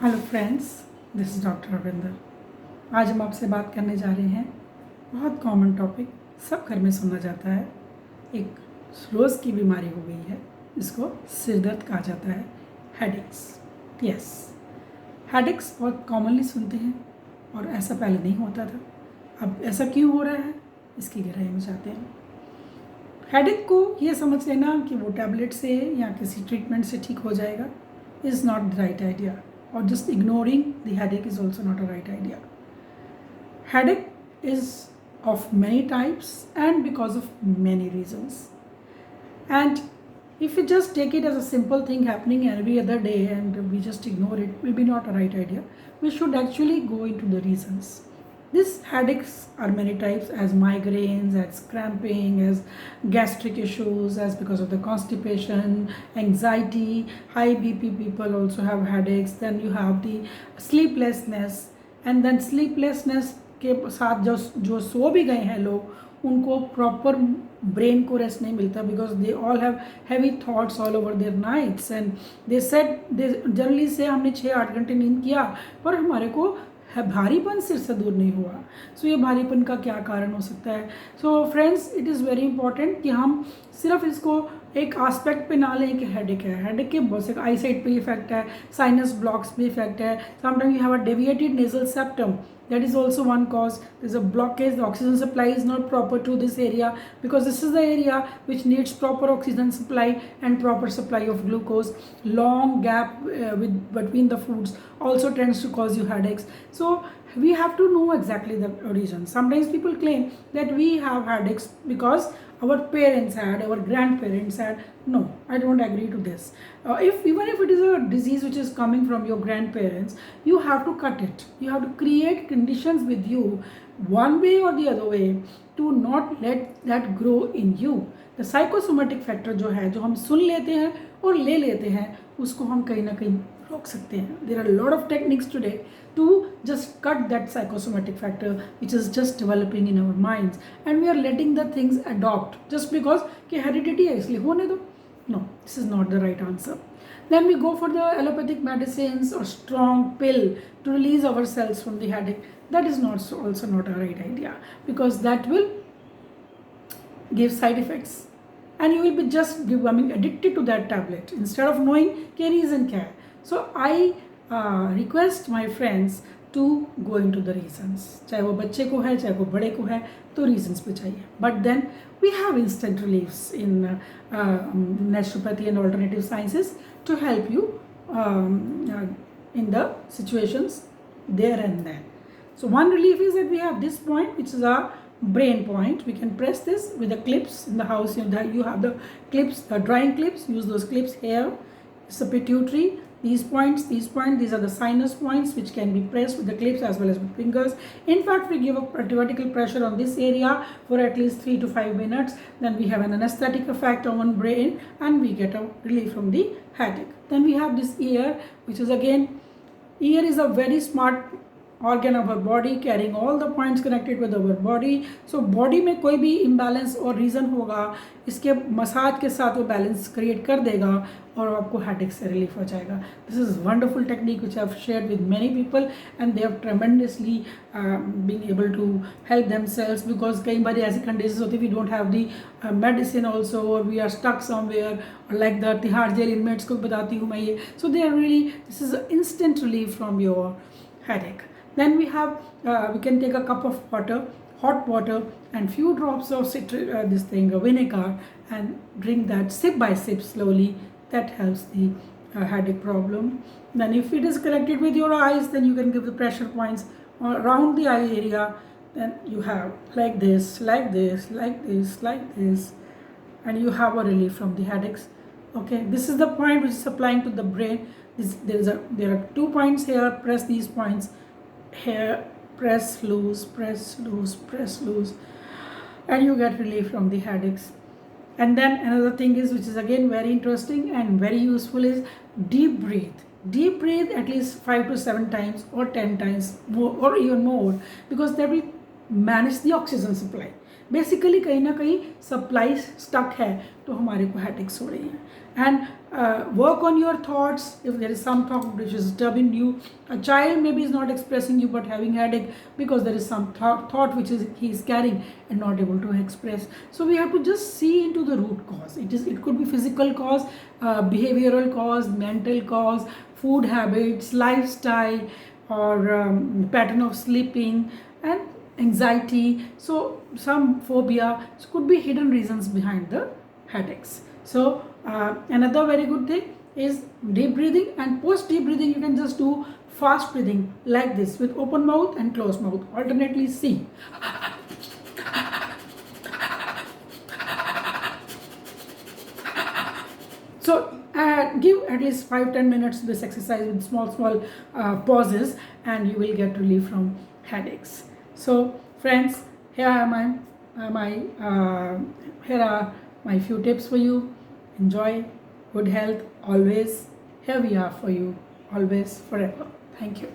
Hello friends, this is doctor Ravinder. आज हम आपसे बात करने जा रहे हैं बहुत कॉमन टॉपिक, सब घर में सुना जाता है। एक रोज़ की बीमारी हो गई है, इसको सिर दर्द कहा जाता है, हेडेक्स। यस, हेडेक्स बहुत कॉमनली सुनते हैं और ऐसा पहले नहीं होता था। अब ऐसा क्यों हो रहा है, इसकी गहराई में जाते हैं। हेडेक को ये समझ लेना कि वो टैबलेट से या किसी ट्रीटमेंट से ठीक हो जाएगा is not the right idea, or just ignoring the headache is also not a right idea. Headache is of many types and because of many reasons. And if we just take it as a simple thing happening every other day and we just ignore it, will be not a right idea. We should actually go into the reasons. These headaches are many types, as migraines, as cramping, as gastric issues, as because of the constipation, anxiety, high BP people also have headaches. Then you have the sleeplessness, and then sleeplessness के साथ जो सो भी गए हैं लोग, उनको proper brain को rest नहीं मिलता because they all have heavy thoughts all over their nights and they said they generally say हमने 6-8 घंटे नींद किया पर हमारे को भारीपन सिर से दूर नहीं हुआ। सो ये भारीपन का क्या कारण हो सकता है? So friends, it is very important कि हम सिर्फ इसको एक आस्पेक्ट पे ना लें कि हेडेक है। हेडेक के बहुत से आई साइड पे इफेक्ट है, साइनस ब्लॉक्स पे इफेक्ट है, sometime you have a deviated nasal septum, that is also one cause. There's a blockage, the oxygen supply is not proper to this area because this is the area which needs proper oxygen supply and proper supply of glucose. Long gap between the foods also tends to cause you headaches. So we have to know exactly the origin. Sometimes people claim that we have headaches because our parents had, our grandparents had. No, I don't agree to this. If even if it is a disease which is coming from your grandparents, you have to cut it. You have to create conditions with you, one way or the other way, to not let that grow in you. The psychosomatic factor जो है, जो हम सुन लेते हैं और ले लेते हैं, उसको हम कहीं ना कहीं रोक सकते हैं. There are a lot of techniques today to just cut that psychosomatic factor which is just developing in our minds, and we are letting the things adopt just because कि heredity है इसलिए होने दो. No, this is not the right answer. Then we go for the allopathic medicines or strong pill to release ourselves from the headache. That is not also not a right idea because that will give side effects and you will be just becoming addicted to that tablet instead of knowing क्या reason क्या है. So I request my friends to go into the reasons. चाहे वो बच्चे को है, चाहे वो बड़े को है, तो reasons पे चाहिए. But then we have instant reliefs in naturopathy and alternative sciences to help you in the situations there and then. So one relief is that we have this point which is our brain point. We can press this with the clips in the house. You have the clips, the drying clips. Use those clips here. It's a pituitary. These points, these are the sinus points which can be pressed with the clips as well as with fingers. In fact, we give a vertical pressure on this area for at least 3 to 5 minutes. Then we have an anesthetic effect on brain and we get a relief from the headache. Then we have this ear, which is again, ear is a very smart organ of our body carrying all the points connected with our body. So body में कोई भी imbalance और reason होगा, इसके massage के साथ वो balance create कर देगा और आपको headache से relief हो जाएगा. This is wonderful technique which I have shared with many people and they have tremendously been able to help themselves because कई बार ऐसी conditions होती we don't have the medicine also or we are stuck somewhere or like the Tihar jail inmates को बताती हूँ मैं ये. So they are really, this is an instant relief from your headache. Then we have, we can take a cup of water, hot water and few drops of vinegar and drink that sip by sip slowly. That helps the headache problem. Then if it is connected with your eyes, then you can give the pressure points around the eye area. Then you have like this, like this, like this, like this, and you have a relief from the headaches. Okay, this is the point which is supplying to the brain. There are 2 points here. Press these points here, press loose, press loose, press loose, and you get relief from the headaches. And then another thing is, which is again very interesting and very useful, is deep breathe. Deep breathe at least 5 to 7 times or 10 times more or even more because that will manage the oxygen supply. Basically कहीं ना कहीं supply stuck है तो हमारे को headaches हो रही हैं. And work on your thoughts. If there is some thought which is disturbing you, a child maybe is not expressing you but having headache because there is some thought which is he is carrying and not able to express. So we have to just see into the root cause. It could be physical cause, behavioral cause, mental cause, food habits, lifestyle, or pattern of sleeping, and anxiety. So some phobia. So could be hidden reasons behind the headaches. So another very good thing is deep breathing, and post deep breathing you can just do fast breathing like this with open mouth and closed mouth alternately. See, so give at least 5-10 minutes this exercise with small pauses, and you will get relief from headaches. So friends, here am here are my few tips for you. Enjoy, good health always. Here we are for you always, forever. Thank you.